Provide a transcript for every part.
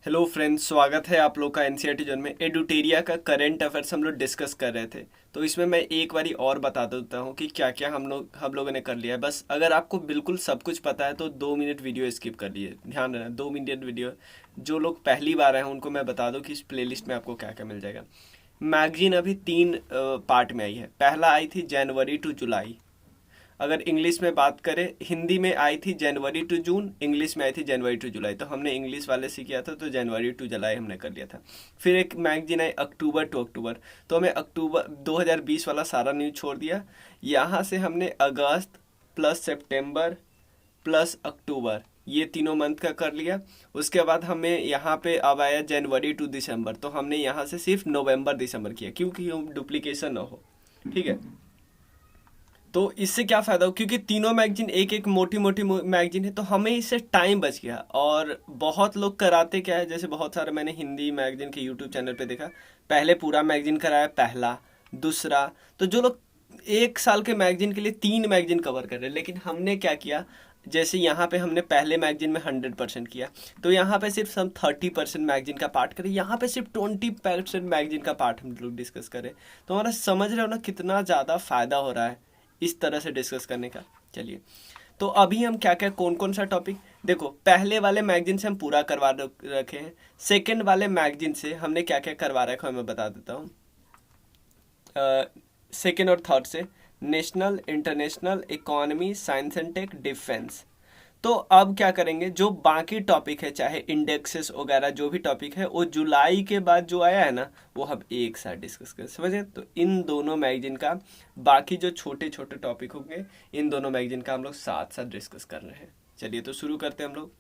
Hello friends, स्वागत है आप लोग का एनसीईआरटी जोन में। एडुटेरिया का करंट अफेयर्स हम लोग डिस्कस कर रहे थे, तो इसमें मैं एक बारी और बता देता हूँ कि क्या क्या हम लोगों ने कर लिया है। बस अगर आपको बिल्कुल सब कुछ पता है तो 2 मिनट वीडियो स्किप कर लिए। ध्यान रखना, 2 मिनट वीडियो। जो लोग पहली बार आए हैं उनको मैं बता दूँ कि इस प्लेलिस्ट में आपको क्या क्या मिल जाएगा। मैगजीन अभी 3 पार्ट में आई है। पहला आई थी जनवरी टू जुलाई। अगर इंग्लिश में बात करें, हिंदी में आई थी जनवरी टू जून, इंग्लिश में आई थी जनवरी टू जुलाई। तो हमने इंग्लिश वाले से किया था, तो जनवरी टू जुलाई हमने कर लिया था। फिर एक मैगजीन आई अक्टूबर टू अक्टूबर, तो हमें अक्टूबर 2020 वाला सारा न्यूज छोड़ दिया। यहाँ से हमने अगस्त प्लस सितंबर प्लस अक्टूबर, ये तीनों मंथ का कर लिया। उसके बाद हमें यहाँ पे अब आया जनवरी टू दिसंबर, तो हमने यहाँ से सिर्फ नवंबर दिसंबर किया, क्योंकि डुप्लीकेशन ना हो। ठीक है, तो इससे क्या फ़ायदा हो, क्योंकि तीनों मैगजीन एक एक मोटी मोटी मैगजीन है, तो हमें इससे टाइम बच गया। और बहुत लोग कराते क्या है, जैसे बहुत सारे मैंने हिंदी मैगजीन के यूट्यूब चैनल पे देखा, पहले पूरा मैगजीन कराया, पहला दूसरा। तो जो लोग 1 साल के मैगजीन के लिए 3 मैगजीन कवर कर रहे हैं, लेकिन हमने क्या किया, जैसे यहाँ पे हमने पहले मैगजीन में 100% किया, तो यहाँ पे सिर्फ हम 30% मैगजीन का पार्ट करें, यहाँ पे सिर्फ 20% मैगजीन का पार्ट हम लोग डिस्कस करें। तो हमारा समझ रहे हो ना कितना ज़्यादा फ़ायदा हो रहा है इस तरह से डिस्कस करने का। चलिए, तो अभी हम क्या क्या कौन कौन सा टॉपिक, देखो पहले वाले मैगजीन से हम पूरा करवा रखे हैं। सेकंड वाले मैगजीन से हमने क्या क्या करवा रखा है मैं बता देता हूँ। सेकंड और थर्ड से national, international, economy, science and tech, defence. तो अब क्या करेंगे, जो बाकी टॉपिक है, चाहे इंडेक्सेस वगैरह जो भी टॉपिक है, वो जुलाई के बाद जो आया है ना, वो हम एक साथ डिस्कस करें, समझे। तो इन दोनों मैगजीन का बाकी जो छोटे छोटे टॉपिक होंगे, इन दोनों मैगजीन का हम लोग साथ साथ डिस्कस कर रहे हैं। चलिए, तो शुरू करते हैं हम लोग।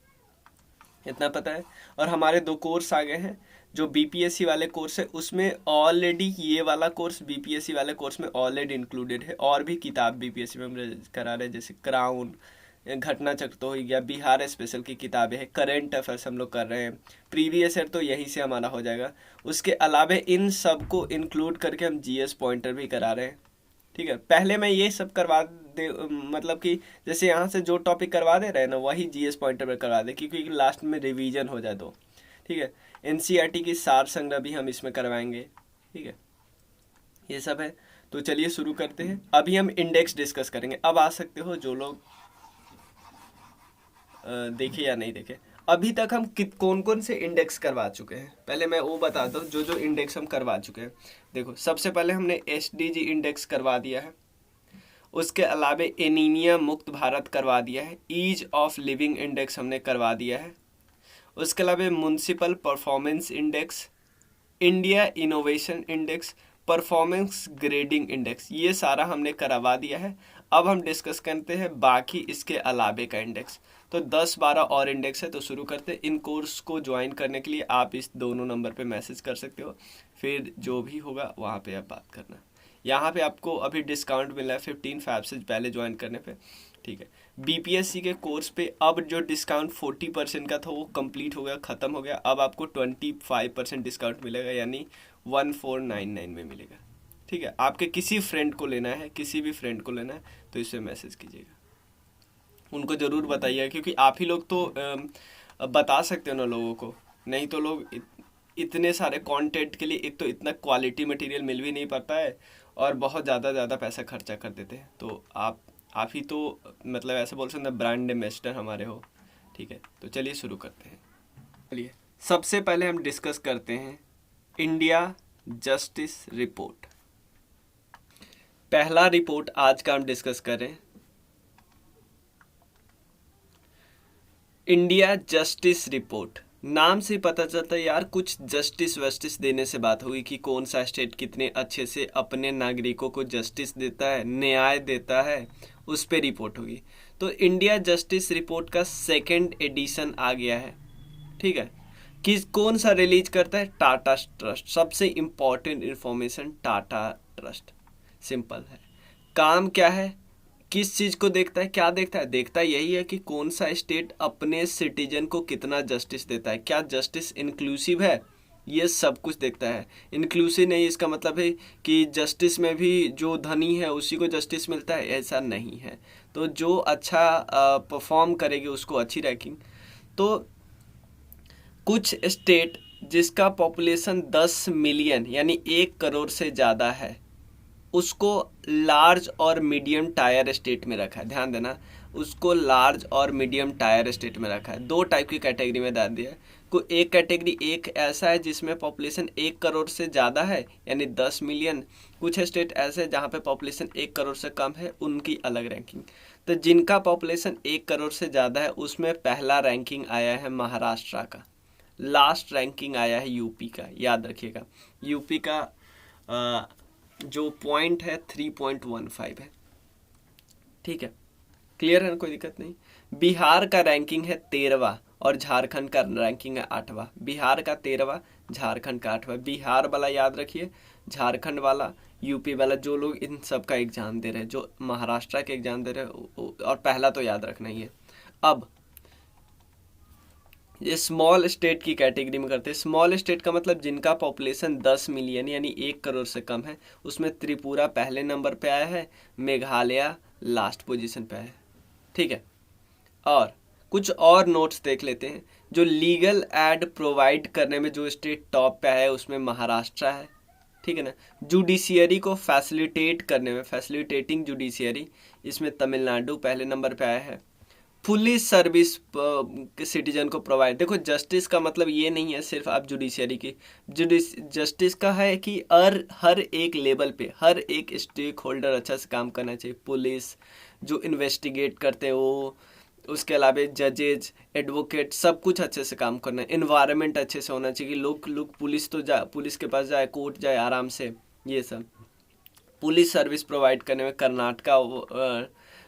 इतना पता है। और हमारे 2 कोर्स आ गए हैं। जो बीपीएससी वाले कोर्स है उसमें ऑलरेडी, ये वाला कोर्स बीपीएससी वाले कोर्स में ऑलरेडी इंक्लूडेड है। और भी किताब बीपीएससी में हम करा रहे हैं, जैसे क्राउन, घटना चक्र तो हो गया, बिहार स्पेशल की किताबें हैं, करंट अफेयर्स हम लोग कर रहे हैं, प्रीवियस ईयर तो यहीं से हमारा हो जाएगा। उसके अलावा इन सब को इंक्लूड करके हम जीएस पॉइंटर भी करा रहे हैं। ठीक है, पहले मैं ये सब करवा दे, मतलब कि जैसे यहाँ से जो टॉपिक करवा दे रहे हैं ना, वही जीएस पॉइंटर में करवा दे, क्योंकि लास्ट में रिवीजन हो जाए तो। ठीक है, एनसीईआरटी की सार संग्रह भी हम इसमें करवाएंगे। ठीक है, ये सब है। तो चलिए शुरू करते हैं। अभी हम इंडेक्स डिस्कस करेंगे। अब आ सकते हो जो लोग देखे या नहीं देखे। अभी तक हम कौन कौन से इंडेक्स करवा चुके हैं, पहले मैं वो बताता हूँ जो जो इंडेक्स हम करवा चुके हैं। देखो, सबसे पहले हमने एसडीजी इंडेक्स करवा दिया है। उसके अलावा एनीमिया मुक्त भारत करवा दिया है। ईज ऑफ लिविंग इंडेक्स हमने करवा दिया है। उसके अलावा municipal performance index, India innovation index, performance grading index, ये सारा हमने करवा दिया है। अब हम डिस्कस करते हैं बाकी इसके अलावे का इंडेक्स। तो 10-12 और इंडेक्स है, तो शुरू करते हैं। इन कोर्स को ज्वाइन करने के लिए आप इस दोनों नंबर पे मैसेज कर सकते हो, फिर जो भी होगा वहाँ पे आप बात करना। यहाँ पे आपको अभी डिस्काउंट मिला है 15 से पहले ज्वाइन करने पे। ठीक है, बीपीएससी के कोर्स पे अब जो डिस्काउंट 40% का था वो कंप्लीट हो गया, ख़त्म हो गया। अब आपको 25% डिस्काउंट मिलेगा, यानी 1499 में मिलेगा। ठीक है, आपके किसी फ्रेंड को लेना है, किसी भी फ्रेंड को लेना है, तो इससे मैसेज कीजिएगा, उनको ज़रूर बताइएगा, क्योंकि आप ही लोग तो बता सकते हो ना लोगों को। नहीं तो लोग इतने सारे कंटेंट के लिए एक तो इतना क्वालिटी मटेरियल मिल भी नहीं पाता है, और बहुत ज़्यादा पैसा खर्चा कर देते हैं। तो आप ही तो मतलब ऐसे बोल सकते हैं ब्रांड एम्बेसडर हमारे हो। ठीक है, तो चलिए शुरू करते हैं। चलिए, सबसे पहले हम डिस्कस करते हैं इंडिया जस्टिस रिपोर्ट। पहला रिपोर्ट आज का हम डिस्कस करें, इंडिया जस्टिस रिपोर्ट। नाम से पता चलता है यार, कुछ जस्टिस वस्टिस देने से बात होगी कि कौन सा स्टेट कितने अच्छे से अपने नागरिकों को जस्टिस देता है, न्याय देता है, उस पर रिपोर्ट होगी। तो इंडिया जस्टिस रिपोर्ट का 2nd एडिशन आ गया है। ठीक है, कौन सा रिलीज करता है, टाटा ट्रस्ट। सबसे important information, Tata trust. Simple है, काम क्या है, किस चीज़ को देखता है, क्या देखता है, देखता यही है कि कौन सा स्टेट अपने सिटीजन को कितना जस्टिस देता है, क्या जस्टिस इंक्लूसिव है, ये सब कुछ देखता है। इंक्लूसिव नहीं, इसका मतलब है कि जस्टिस में भी जो धनी है उसी को जस्टिस मिलता है, ऐसा नहीं है। तो जो अच्छा परफॉर्म करेगी उसको अच्छी रैंकिंग। तो कुछ स्टेट जिसका पॉपुलेशन 10 मिलियन यानी 1 करोड़ से ज़्यादा है उसको लार्ज और मीडियम टायर स्टेट में रखा है। ध्यान देना, उसको लार्ज और मीडियम टायर स्टेट में रखा है। दो टाइप की कैटेगरी में डाल दिया है। कोई एक कैटेगरी एक ऐसा है जिसमें पॉपुलेशन 1 करोड़ से ज़्यादा है यानी 10 मिलियन। कुछ स्टेट ऐसे हैं जहाँ पे पॉपुलेशन 1 करोड़ से कम है, उनकी अलग रैंकिंग। तो जिनका पॉपुलेशन 1 करोड़ से ज़्यादा है उसमें पहला रैंकिंग आया है महाराष्ट्र का, लास्ट रैंकिंग आया है यूपी का। याद रखिएगा, यूपी का जो पॉइंट है 3.15 है। ठीक है, क्लियर है ना, कोई दिक्कत नहीं। बिहार का रैंकिंग है 13वां और झारखंड का रैंकिंग है 8वां। बिहार का 13वां, झारखंड का 8वां। बिहार वाला याद रखिए, झारखंड वाला, यूपी वाला, जो लोग इन सब का एग्जाम दे रहे हैं, जो महाराष्ट्र के एग्जाम दे रहे हैं, और पहला तो याद रखना ही है। अब ये स्मॉल स्टेट की कैटेगरी में करते हैं। स्मॉल स्टेट का मतलब जिनका पॉपुलेशन 10 मिलियन यानी 1 करोड़ से कम है, उसमें त्रिपुरा पहले नंबर पे आया है, मेघालय लास्ट पोजीशन पे है। ठीक है, और कुछ और नोट्स देख लेते हैं। जो लीगल एड प्रोवाइड करने में जो स्टेट टॉप पे है उसमें महाराष्ट्र है। ठीक है ना। जुडिशियरी को फैसिलिटेट करने में, फैसिलिटेटिंग जुडिशियरी, इसमें तमिलनाडु पहले नंबर पे आया है। पुलिस सर्विस सिटीजन को प्रोवाइड, देखो जस्टिस का मतलब ये नहीं है सिर्फ आप जुडिशियरी की, जस्टिस का है कि हर एक लेवल पे हर एक स्टेक होल्डर अच्छा से काम करना चाहिए। पुलिस जो इन्वेस्टिगेट करते हैं वो, उसके अलावा जजेज, एडवोकेट, सब कुछ अच्छे से काम करना है। इन्वायरमेंट अच्छे से होना चाहिए, लोग पुलिस के पास जाए, कोर्ट जाए आराम से। ये सब पुलिस सर्विस प्रोवाइड करने में कर्नाटका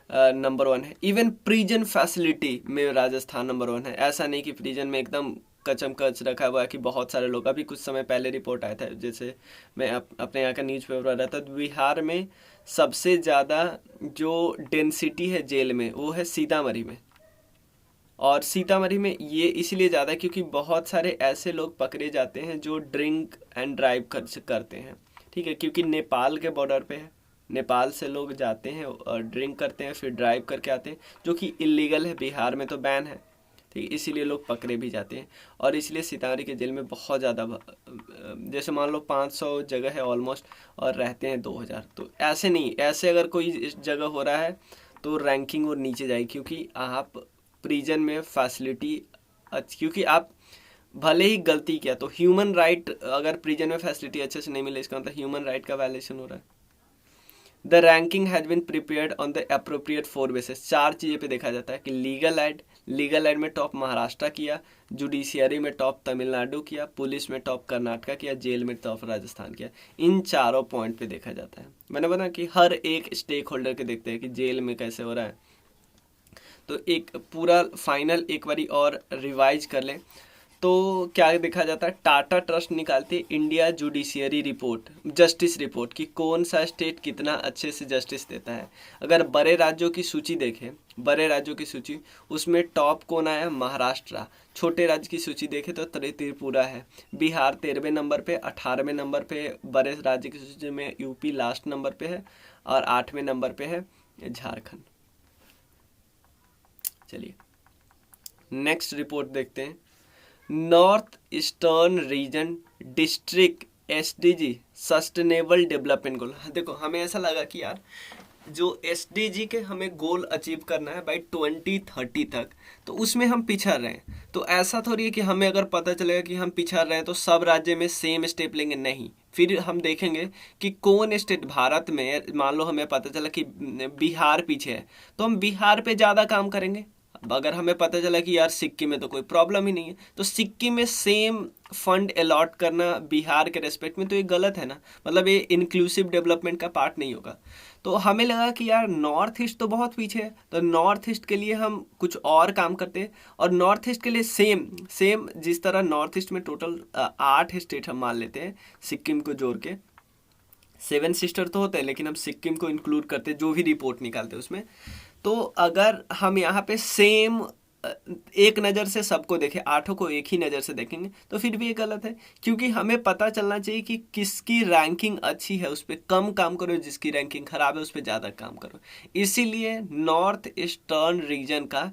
नंबर 1 है। इवन प्रिजन फैसिलिटी में राजस्थान नंबर 1 है। ऐसा नहीं कि प्रिजन में एकदम कचम कच रखा हुआ है कि बहुत सारे लोग, अभी कुछ समय पहले रिपोर्ट आया था, जैसे मैं अपने यहाँ का न्यूज़पेपर पढ़ रहा था, तो बिहार में सबसे ज़्यादा जो डेंसिटी है जेल में वो है सीतामढ़ी में। और सीतामढ़ी में ये इसलिए ज़्यादा क्योंकि बहुत सारे ऐसे लोग पकड़े जाते हैं जो ड्रिंक एंड ड्राइव करते हैं। ठीक है, क्योंकि नेपाल के बॉर्डर पे है, नेपाल से लोग जाते हैं और ड्रिंक करते हैं फिर ड्राइव करके आते हैं, जो कि इलीगल है, बिहार में तो बैन है। ठीक है, इसीलिए लोग पकड़े भी जाते हैं। और इसलिए सीतामढ़ी के जेल में बहुत ज़्यादा, जैसे मान लो 500 जगह है ऑलमोस्ट और रहते हैं 2000। तो ऐसे नहीं, ऐसे अगर कोई इस जगह हो रहा है तो रैंकिंग और नीचे जाएगी, क्योंकि आप प्रिजन में फैसिलिटी, क्योंकि आप भले ही गलती किया तो ह्यूमन राइट, अगर प्रिजन में फैसिलिटी अच्छे से नहीं मिले इसका मतलब ह्यूमन राइट का वायलेशन हो रहा है। The ranking has been prepared on the appropriate 4 basis. 4 चीज़ें पे देखा जाता है कि लीगल एड में टॉप महाराष्ट्र किया, जुडिशियरी में टॉप तमिलनाडु किया, पुलिस में टॉप कर्नाटका किया, जेल में टॉप राजस्थान किया। इन चारों पॉइंट पे देखा जाता है। मैंने बताया कि हर एक स्टेक होल्डर के देखते हैं कि जेल में कैसे हो रहा है। तो एक पूरा फाइनल एक बारी और रिवाइज कर लें तो क्या देखा जाता है, टाटा ट्रस्ट निकालती है India judiciary report, justice report, कि कौन सा स्टेट कितना अच्छे से जस्टिस देता है। अगर बड़े राज्यों की सूची देखें, बड़े राज्यों की सूची, उसमें टॉप कौन आया, महाराष्ट्र। छोटे राज्य की सूची देखें तो त्रिपुरा है। बिहार 13वें नंबर पे, 18वें नंबर पे बड़े राज्य की सूची में यूपी लास्ट नंबर पे है, और 8वें नंबर पे है झारखंड। चलिए नेक्स्ट रिपोर्ट देखते हैं। North eastern region district SDG sustainable development goal. देखो हमें ऐसा लगा कि यार जो एसडीजी के हमें गोल अचीव करना है बाई 2030 तक, तो उसमें हम पिछड़ रहे हैं। तो ऐसा थोड़ी है कि हमें अगर पता चलेगा कि हम पिछड़ रहे हैं तो सब राज्य में सेम स्टेप लेंगे, नहीं। फिर हम देखेंगे कि कौन स्टेट भारत में, मान लो हमें पता चला कि बिहार पीछे है तो हम बिहार पे ज़्यादा काम करेंगे। अगर हमें पता चला कि यार सिक्किम में तो कोई प्रॉब्लम ही नहीं है तो सिक्किम में सेम फंड अलॉट करना बिहार के रेस्पेक्ट में, तो ये गलत है ना, मतलब ये इंक्लूसिव डेवलपमेंट का पार्ट नहीं होगा। तो हमें लगा कि यार नॉर्थ ईस्ट तो बहुत पीछे है, तो नॉर्थ ईस्ट के लिए हम कुछ और काम करते हैं। और नॉर्थ ईस्ट के लिए सेम जिस तरह नॉर्थ ईस्ट में टोटल 8 स्टेट हम मान लेते हैं सिक्किम को जोड़ के, 7 सिस्टर तो होते हैं लेकिन हम सिक्किम को इंक्लूड करते हैं जो भी रिपोर्ट निकालते हैं उसमें। तो अगर हम यहाँ पे सेम एक नज़र से सबको देखें, 8 को एक ही नज़र से देखेंगे तो फिर भी ये गलत है, क्योंकि हमें पता चलना चाहिए कि किसकी रैंकिंग अच्छी है उस पर कम काम करो, जिसकी रैंकिंग खराब है उस पर ज़्यादा काम करो। इसीलिए नॉर्थ ईस्टर्न रीजन का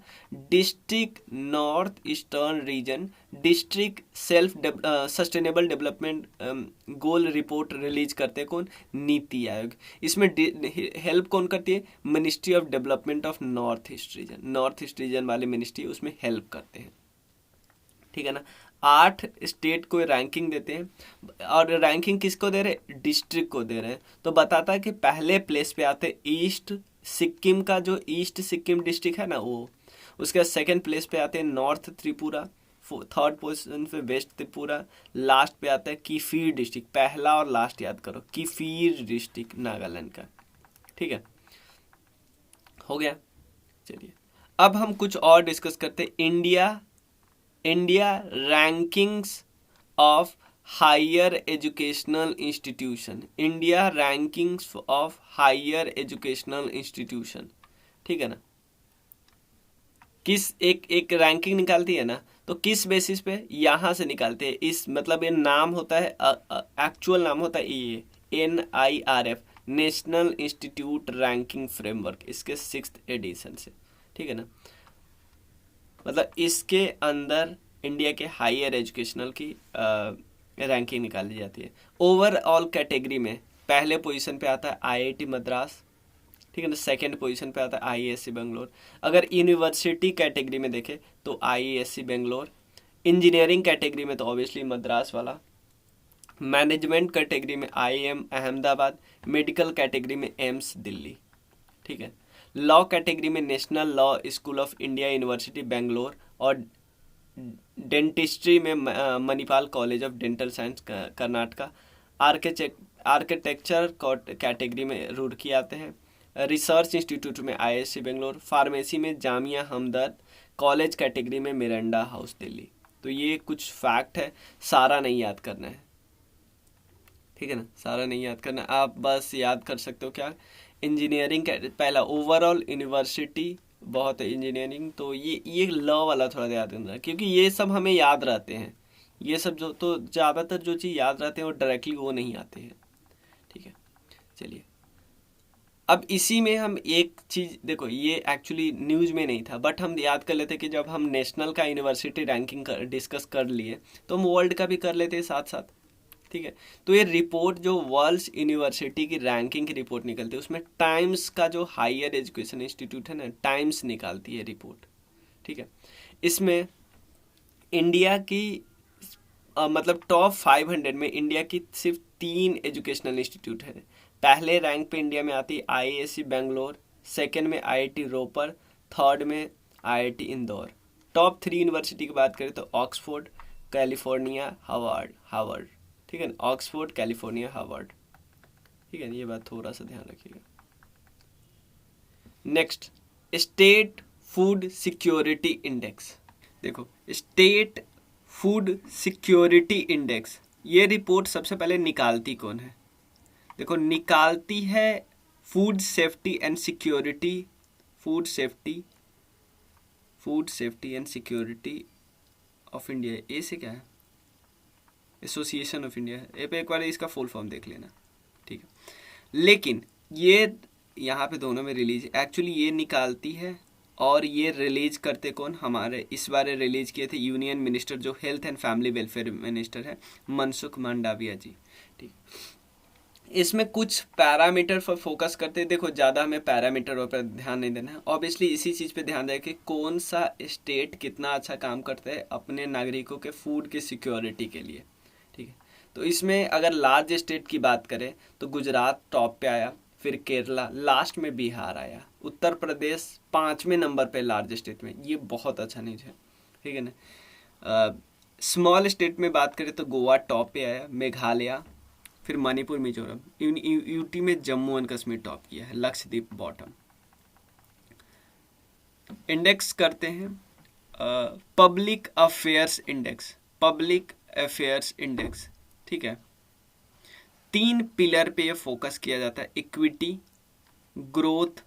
district north eastern region district self sustainable development goal report release करते हैं कौन? नीति आयोग। इसमें हेल्प कौन करती है? Ministry of development of north east region. North east region वाले मिनिस्ट्री उसमें हेल्प करते हैं, ठीक है ना। 8 स्टेट को रैंकिंग देते हैं, और रैंकिंग किसको दे रहे? डिस्ट्रिक्ट को दे रहे हैं। तो बताता है कि पहले प्लेस पे आते ईस्ट सिक्किम का, जो ईस्ट सिक्किम डिस्ट्रिक्ट है ना वो। उसके बाद सेकेंड प्लेस पे आते हैं नॉर्थ त्रिपुरा, थर्ड पोजीशन पे वेस्ट त्रिपुरा, लास्ट पे आता है किफीर डिस्ट्रिक्ट। पहला और लास्ट याद करो, किफीर डिस्ट्रिक्ट नागालैंड का, ठीक है। हो गया। चलिए अब हम कुछ और डिस्कस करते हैं। India rankings of higher educational institution. India rankings of higher educational institution, ठीक है ना। किस एक रैंकिंग निकालती है ना, तो किस बेसिस पे? यहाँ से निकालते हैं। इस मतलब ये नाम होता है, एक्चुअल नाम होता है ये NIRF, national institute ranking framework, इसके 6th एडिशन से, ठीक है ना। मतलब इसके अंदर इंडिया के हायर एजुकेशनल की रैंकिंग निकाली जाती है। ओवरऑल कैटेगरी में पहले पोजीशन पे आता है IIT मद्रास, ठीक है ना। सेकंड पोजीशन पे आता है IISc बेंगलोर। अगर यूनिवर्सिटी कैटेगरी में देखें तो IISc बेंगलोर। इंजीनियरिंग कैटेगरी में तो ऑब्वियसली मद्रास वाला। मैनेजमेंट कैटेगरी में IIM अहमदाबाद। मेडिकल कैटेगरी में एम्स दिल्ली, ठीक है। लॉ कैटेगरी में national law school of India university Bangalore. और डेंटिस्ट्री में Manipal college of dental science Karnataka. Architecture category में रुड़की आते हैं। रिसर्च इंस्टीट्यूट में IISc बेंगलोर। फार्मेसी में जामिया हमदर्द। कॉलेज कैटेगरी में मिरांडा हाउस दिल्ली। तो ये कुछ फैक्ट है, सारा नहीं याद करना है, ठीक है ना। सारा नहीं याद करना, आप बस याद कर सकते हो क्या? इंजीनियरिंग पहला ओवरऑल यूनिवर्सिटी बहुत है इंजीनियरिंग। तो ये लॉ वाला थोड़ा याद करना, क्योंकि ये सब हमें याद रहते हैं। ये सब जो तो ज़्यादातर जो चीज़ याद रहते हैं वो डायरेक्टली वो नहीं आते हैं, ठीक है। चलिए अब इसी में हम एक चीज़ देखो, ये एक्चुअली न्यूज़ में नहीं था, बट हम याद कर लेते कि जब हम नेशनल का यूनिवर्सिटी रैंकिंग डिस्कस कर लिए तो हम वर्ल्ड का भी कर लेते हैं साथ साथ, ठीक है। तो ये रिपोर्ट जो वर्ल्ड यूनिवर्सिटी की रैंकिंग की रिपोर्ट निकलती है, उसमें टाइम्स का जो हायर एजुकेशन इंस्टीट्यूट है ना, टाइम्स निकालती है रिपोर्ट, ठीक है। इसमें इंडिया की मतलब टॉप 500 में इंडिया की सिर्फ 3 एजुकेशनल इंस्टीट्यूट है। पहले रैंक पे इंडिया में आती है IISc बेंगलोर, सेकंड में IIT रोपर, थर्ड में IIT इंदौर। टॉप 3 यूनिवर्सिटी की बात करें तो ऑक्सफोर्ड, कैलिफोर्निया, हार्वर्ड, ठीक है ना। ऑक्सफोर्ड, कैलिफोर्निया, हार्वर्ड, ठीक है। ये बात थोड़ा सा ध्यान रखिएगा। Next, state food security index. देखो स्टेट फूड सिक्योरिटी इंडेक्स, ये रिपोर्ट सबसे पहले निकालती कौन है? देखो निकालती है food safety and security, food safety and security of India. A से क्या है? एसोसिएशन ऑफ इंडिया है। एक बार इसका फुल फॉर्म देख लेना, ठीक है। लेकिन ये यहाँ पे दोनों में रिलीज एक्चुअली ये निकालती है, और ये रिलीज करते कौन? हमारे इस बार रिलीज किए थे यूनियन मिनिस्टर, जो health and family welfare minister है, मनसुख मांडविया जी, ठीक। इसमें कुछ पैरामीटर पर फोकस करते हैं। देखो ज़्यादा हमें पैरामीटर पर ध्यान नहीं देना है, ऑब्वियसली इसी चीज़ पे ध्यान दें कि कौन सा स्टेट कितना अच्छा काम करता है अपने नागरिकों के फूड की सिक्योरिटी के लिए, ठीक है। तो इसमें अगर लार्ज स्टेट की बात करें तो गुजरात टॉप पे आया, फिर केरला, लास्ट में बिहार आया, उत्तर प्रदेश 5वें नंबर पे लार्ज स्टेट में। ये बहुत अच्छा न्यूज़ है, ठीक है ना। स्मॉल स्टेट में बात करें तो गोवा टॉप पे आया, मेघालय, फिर मणिपुर, मिजोरम, यूटी में जम्मू एंड कश्मीर टॉप किया है, लक्षद्वीप बॉटम। इंडेक्स करते हैं पब्लिक अफेयर्स इंडेक्स, ठीक है। 3 पिलर पे ये फोकस किया जाता है, equity, growth,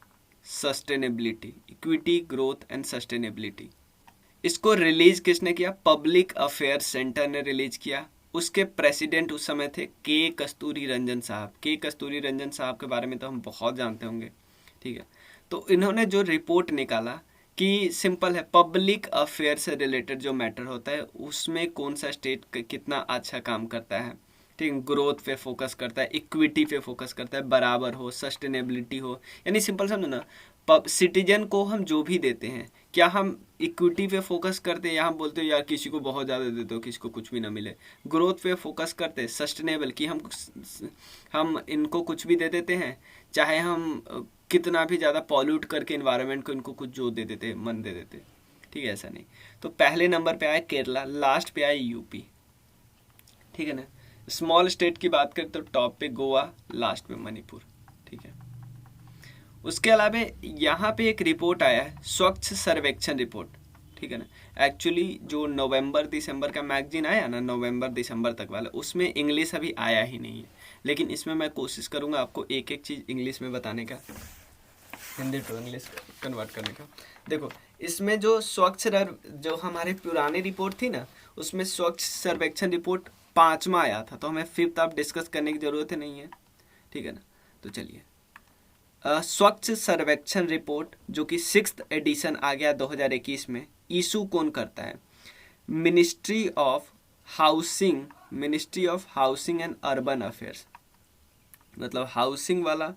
sustainability, equity, growth and sustainability. इसको रिलीज किसने किया? पब्लिक अफेयर्स सेंटर ने रिलीज किया। उसके प्रेसिडेंट उस समय थे के कस्तूरी रंजन साहब। के कस्तूरी रंजन साहब के बारे में तो हम बहुत जानते होंगे, ठीक है। तो इन्होंने जो रिपोर्ट निकाला कि सिंपल है, पब्लिक अफेयर से रिलेटेड जो मैटर होता है उसमें कौन सा स्टेट कितना अच्छा काम करता है, ठीक है, ग्रोथ पे फोकस करता है, इक्विटी पे फोकस करता है, बराबर हो, सस्टेनेबिलिटी हो, यानी सिंपल समझो ना, सिटीजन को हम जो भी देते हैं, क्या हम इक्विटी पे फोकस करते हैं या हम बोलते हैं यार किसी को बहुत ज़्यादा दे दो किसी को कुछ भी ना मिले, ग्रोथ पे फोकस करते हैं, सस्टेनेबल कि हम इनको कुछ भी दे देते हैं, चाहे हम कितना भी ज़्यादा पॉल्यूट करके इन्वायरमेंट को इनको कुछ जो दे देते मन दे देते, ठीक है, ऐसा नहीं। तो पहले नंबर पे आया केरला, लास्ट पे आया यूपी, ठीक है ना। स्मॉल स्टेट की बात करें तो टॉप पे गोवा, लास्ट पे मणिपुर, ठीक है। उसके अलावा यहाँ पे एक रिपोर्ट आया है, स्वच्छ सर्वेक्षण रिपोर्ट, ठीक है ना। एक्चुअली जो नवंबर दिसंबर का मैगजीन आया ना, नवंबर दिसंबर तक वाला, उसमें इंग्लिश अभी आया ही नहीं है, लेकिन इसमें मैं कोशिश करूँगा आपको एक एक चीज़ इंग्लिश में बताने का, हिंदी टू इंग्लिश कन्वर्ट करने का। देखो इसमें जो जो हमारे पुरानी रिपोर्ट थी ना, उसमें स्वच्छ सर्वेक्षण रिपोर्ट 5वां आया था, तो हमें 5th आप डिस्कस करने की ज़रूरत नहीं है, ठीक है ना। तो चलिए, स्वच्छ सर्वेक्षण रिपोर्ट जो कि 6th एडिशन आ गया 2021 में, इशू कौन करता है? Ministry of housing and urban affairs, मतलब हाउसिंग वाला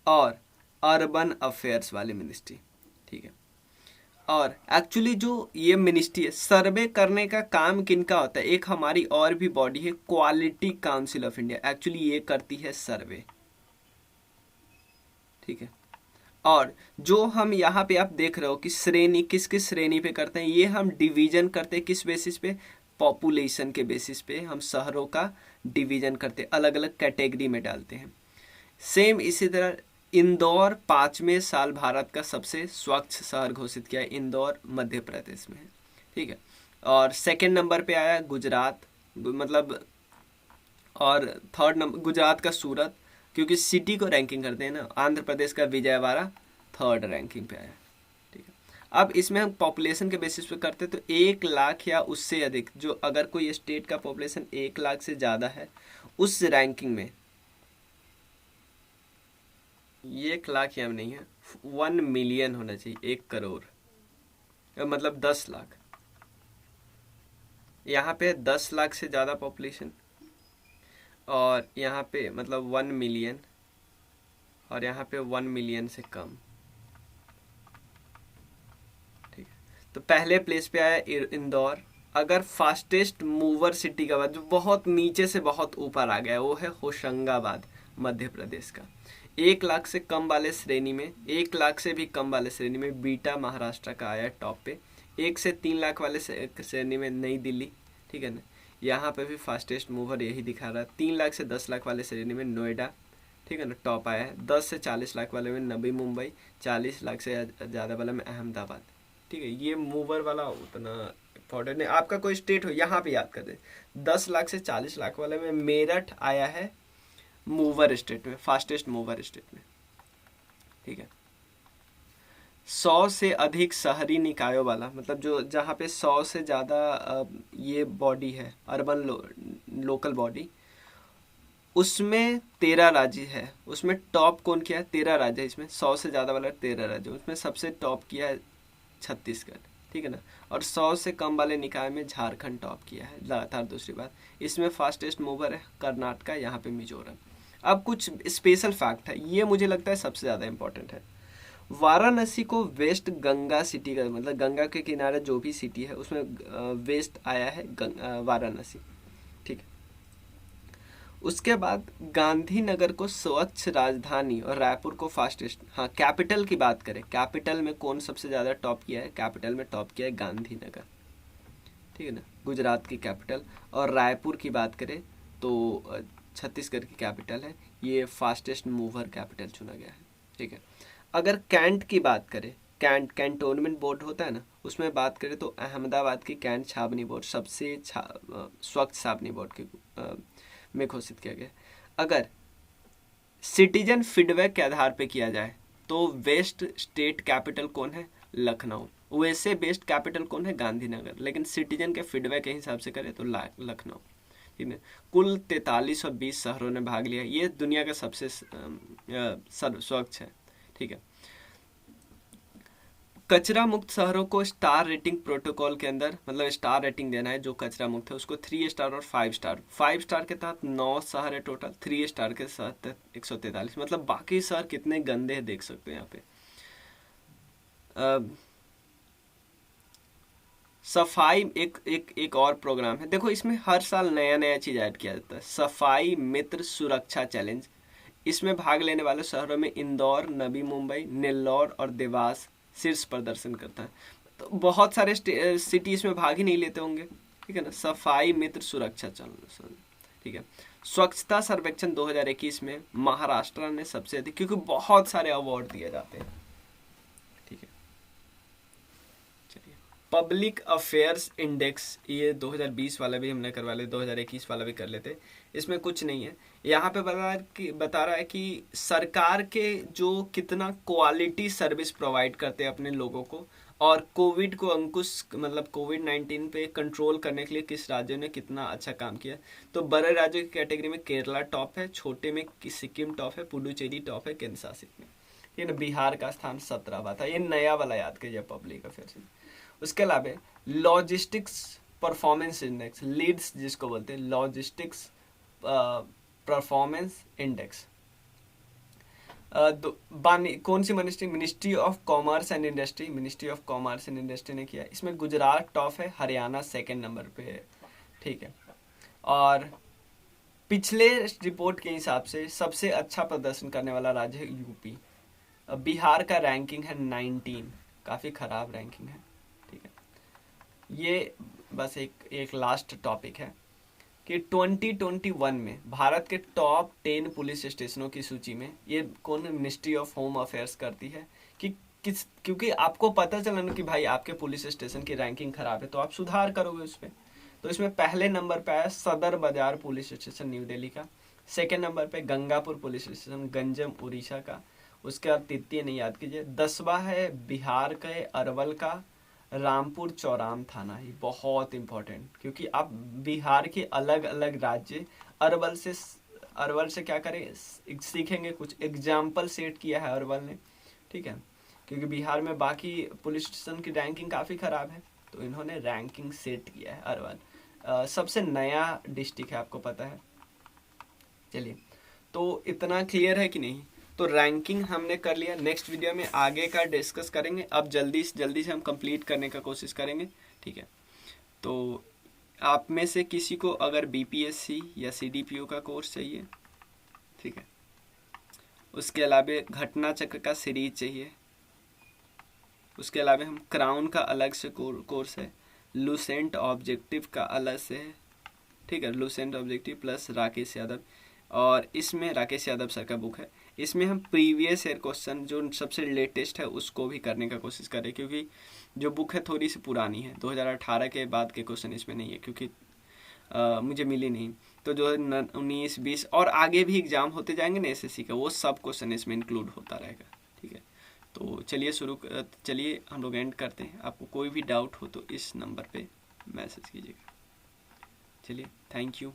और अर्बन अफेयर्स वाली मिनिस्ट्री, ठीक है। और एक्चुअली जो ये मिनिस्ट्री है, सर्वे करने का काम किनका होता है? एक हमारी और भी बॉडी है, quality council of India, actually ये करती है सर्वे, ठीक है। और जो हम यहाँ पे आप देख रहे हो कि श्रेणी किस किस श्रेणी पे करते हैं, ये हम डिवीजन करते हैं किस बेसिस पे? पॉपुलेशन के बेसिस पे हम शहरों का डिवीजन करते हैं, अलग अलग कैटेगरी में डालते हैं। सेम इसी तरह इंदौर 5वें साल भारत का सबसे स्वच्छ शहर घोषित किया है, इंदौर मध्य प्रदेश में है, ठीक है। और सेकंड नंबर पे आया गुजरात, मतलब, और थर्ड नंबर गुजरात का सूरत, क्योंकि सिटी को रैंकिंग करते हैं ना। आंध्र प्रदेश का विजयवाड़ा 3rd रैंकिंग पे आया, ठीक है। अब इसमें हम पॉपुलेशन के बेसिस पे करते हैं, तो 1 लाख या उससे अधिक, जो अगर कोई स्टेट का पॉपुलेशन 1 लाख से ज़्यादा है, उस रैंकिंग में, ये 1 लाख या नहीं है, 1 मिलियन होना चाहिए, 1 करोड़, मतलब 10 लाख। यहाँ पे 10 लाख से ज़्यादा पॉपुलेशन, और यहाँ पे मतलब 1 मिलियन, और यहाँ पे 1 मिलियन से कम, ठीक है। तो पहले प्लेस पे आया इंदौर। अगर फास्टेस्ट मूवर सिटी का बात, जो बहुत नीचे से बहुत ऊपर आ गया, वो है होशंगाबाद, मध्य प्रदेश का। 1 लाख से कम वाले श्रेणी में, 1 लाख से भी कम वाले श्रेणी में बीटा महाराष्ट्र का आया टॉप पे। 1 से 3 लाख वाले श्रेणी में नई दिल्ली, ठीक है ना। यहाँ पे भी फास्टेस्ट मूवर यही दिखा रहा है। 3 लाख से 10 लाख वाले श्रेणी में नोएडा, ठीक है ना, टॉप आया है। 10 से 40 लाख वाले में नवी मुंबई, 40 लाख से ज़्यादा वाला में अहमदाबाद, ठीक है। ये मूवर वाला उतना इम्पोर्टेंट नहीं, आपका कोई स्टेट हो यहाँ पे याद कर दे। 10 लाख से 40 लाख वाले में मेरठ आया है मूवर स्टेट में, फास्टेस्ट मूवर स्टेट में, ठीक है। 100 से अधिक शहरी निकायों वाला, मतलब जो जहाँ पे 100 से ज़्यादा ये बॉडी है, अर्बन लोकल बॉडी, उसमें 13 राज्य है। उसमें टॉप कौन किया है? 13 राज्य है इसमें, 100 से ज़्यादा वाला 13 राज्य, उसमें सबसे टॉप किया है छत्तीसगढ़, ठीक है ना। और 100 से कम वाले निकाय में झारखंड टॉप किया है लगातार दूसरी बार। इसमें फास्टेस्ट मूवर है कर्नाटका, यहाँ पे मिजोरम। अब कुछ स्पेशल फैक्ट है, ये मुझे लगता है सबसे ज़्यादा इम्पोर्टेंट है। वाराणसी को वेस्ट गंगा सिटी का, मतलब गंगा के किनारे जो भी सिटी है उसमें वेस्ट आया है वाराणसी, ठीक है। उसके बाद गांधीनगर को स्वच्छ राजधानी और रायपुर को फास्टेस्ट, हाँ कैपिटल की बात करें, कैपिटल में कौन सबसे ज़्यादा टॉप किया है? कैपिटल में टॉप किया है गांधीनगर, ठीक है ना, गुजरात की कैपिटल। और रायपुर की बात करें तो छत्तीसगढ़ की कैपिटल है, ये फास्टेस्ट मूवर कैपिटल चुना गया है, ठीक है। अगर कैंट की बात करें, कैंटोनमेंट बोर्ड होता है ना, उसमें बात करें तो अहमदाबाद की कैंट छावनी बोर्ड सबसे स्वच्छ छावनी बोर्ड के में घोषित किया गया। अगर सिटीजन फीडबैक के आधार पे किया जाए तो वेस्ट स्टेट कैपिटल कौन है? लखनऊ। वैसे बेस्ट कैपिटल कौन है? गांधीनगर, लेकिन सिटीजन के फीडबैक के हिसाब से करें तो लखनऊ, ठीक है। कुल 4320 शहरों ने भाग लिया, ये दुनिया का सबसे स्वच्छ है, ठीक है। कचरा मुक्त शहरों को स्टार रेटिंग प्रोटोकॉल के अंदर, मतलब स्टार रेटिंग देना है जो कचरा मुक्त है उसको, 3 स्टार और 5 स्टार। 5 स्टार के तहत 9 शहर है टोटल, 3 स्टार के तहत 143। मतलब बाकी शहर कितने गंदे हैं देख सकते हैं यहाँ पे। सफाई एक और प्रोग्राम है, देखो इसमें हर साल नया नया चीज ऐड किया जाता है। सफाई मित्र सुरक्षा चैलेंज, इसमें भाग लेने वाले शहरों में इंदौर, नवी मुंबई, नेल्लौर और देवास शीर्ष प्रदर्शन करता है। तो बहुत सारे सिटी इसमें भाग ही नहीं लेते होंगे, ठीक है ना। सफाई मित्र सुरक्षा चैलेंज, ठीक है। स्वच्छता सर्वेक्षण 2021 में महाराष्ट्र ने सबसे अधिक, क्योंकि बहुत सारे अवार्ड दिए जाते हैं, ठीक है। चलिए, पब्लिक अफेयर्स इंडेक्स, ये 2020 वाला भी हमने करवा लिया, 2021 वाला भी कर लेते। इसमें कुछ नहीं है, यहाँ पे बता रहा है कि सरकार के जो कितना क्वालिटी सर्विस प्रोवाइड करते हैं अपने लोगों को, और कोविड को अंकुश, मतलब कोविड-19 पे कंट्रोल करने के लिए किस राज्य ने कितना अच्छा काम किया। तो बड़े राज्यों की कैटेगरी में केरला टॉप है, छोटे में सिक्किम टॉप है, पुडुचेरी टॉप है, केंद्र शासित में, ठीक है ना। बिहार का स्थान 17वां था। ये नया वाला याद कीजिए पब्लिक अफेयर्स। उसके अलावा लॉजिस्टिक्स परफॉर्मेंस इंडेक्स, लीड्स जिसको बोलते हैं, लॉजिस्टिक्स परफॉर्मेंस इंडेक्स, कौन सी ministry of commerce and industry, ministry of commerce and industry ने किया। इसमें गुजरात टॉप है, हरियाणा सेकंड नंबर पे है, ठीक है। और पिछले रिपोर्ट के हिसाब से सबसे अच्छा प्रदर्शन करने वाला राज्य है यूपी। बिहार का रैंकिंग है 19, काफ़ी ख़राब रैंकिंग है, ठीक है। ये बस एक लास्ट टॉपिक है कि 2021 में भारत के टॉप 10 पुलिस स्टेशनों की सूची में ये कौन मिनिस्ट्री ऑफ होम अफेयर्स करती है कि किस, क्योंकि आपको पता चला ना कि भाई आपके पुलिस स्टेशन की रैंकिंग खराब है तो आप सुधार करोगे उस पर। तो इसमें पहले नंबर पे आया सदर बाजार पुलिस स्टेशन न्यू दिल्ली का, सेकेंड नंबर पे गंगापुर पुलिस स्टेशन गंजम उड़ीसा का, उसके बाद तृतीय नहीं याद कीजिए। 10वां है बिहार के अरवल का रामपुर चौराम थाना, ही बहुत इंपॉर्टेंट, क्योंकि आप बिहार के अलग अलग राज्य अरवल से क्या करें सीखेंगे, कुछ एग्जाम्पल सेट किया है अरवल ने, ठीक है। क्योंकि बिहार में बाकी पुलिस स्टेशन की रैंकिंग काफ़ी ख़राब है, तो इन्होंने रैंकिंग सेट किया है अरवल। सबसे नया डिस्ट्रिक्ट है, आपको पता है। चलिए, तो इतना क्लियर है कि नहीं। तो रैंकिंग हमने कर लिया, नेक्स्ट वीडियो में आगे का डिस्कस करेंगे। अब जल्दी से हम कंप्लीट करने का कोशिश करेंगे, ठीक है। तो आप में से किसी को अगर बीपीएससी या सीडीपीओ का कोर्स चाहिए, ठीक है, उसके अलावा घटना चक्र का सीरीज चाहिए, उसके अलावा हम क्राउन का अलग से कोर्स है, लूसेंट ऑब्जेक्टिव का अलग से है, ठीक है, Lucent objective plus Rakesh Yadav, और इसमें राकेश यादव सर का बुक है। इसमें हम प्रीवियस ईयर क्वेश्चन जो सबसे लेटेस्ट है उसको भी करने का कोशिश करें, क्योंकि जो बुक है थोड़ी सी पुरानी है, 2018 के बाद के क्वेश्चन इसमें नहीं है, क्योंकि मुझे मिली नहीं। तो जो 19, 20 और आगे भी एग्जाम होते जाएंगे ना एसएससी का, वो सब क्वेश्चन इसमें इंक्लूड होता रहेगा, ठीक है। तो चलिए हम लोग एंड करते हैं। आपको कोई भी डाउट हो तो इस नंबर पे मैसेज कीजिएगा। चलिए, थैंक यू।